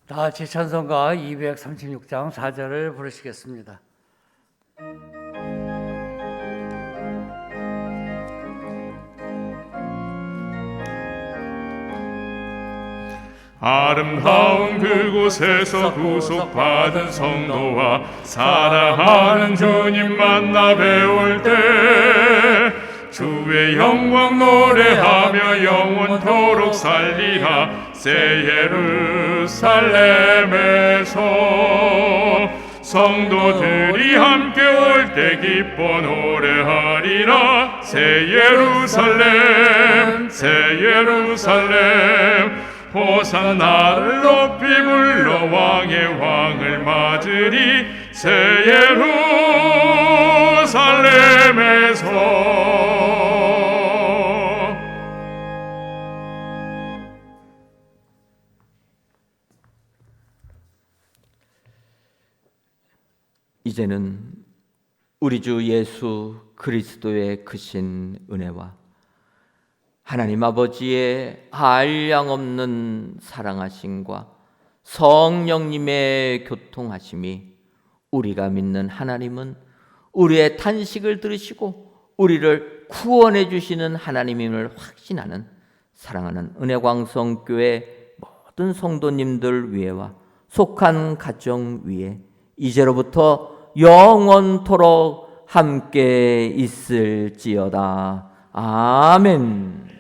다 같이 찬송가 236장 4절을 부르시겠습니다. 아름다운 그곳에서 구속받은 성도와 사랑하는 주님 만나 배울 때 주의 영광 노래하며 영원토록 살리라. 새 예루살렘에서 성도들이 함께 올 때 기뻐 노래하리라. 새 예루살렘 새 예루살렘 호산나를 높이 불러 왕의 왕을 맞으리. 새 예루살렘에서 이제는 우리 주 예수 그리스도의 크신 은혜와 하나님 아버지의 한량없는 사랑하심과 성령님의 교통하심이 우리가 믿는 하나님은 우리의 탄식을 들으시고 우리를 구원해 주시는 하나님임을 확신하는 사랑하는 은혜광성교회 모든 성도님들 위에와 속한 가정 위에 이제로부터 영원토록 함께 있을지어다. 아멘.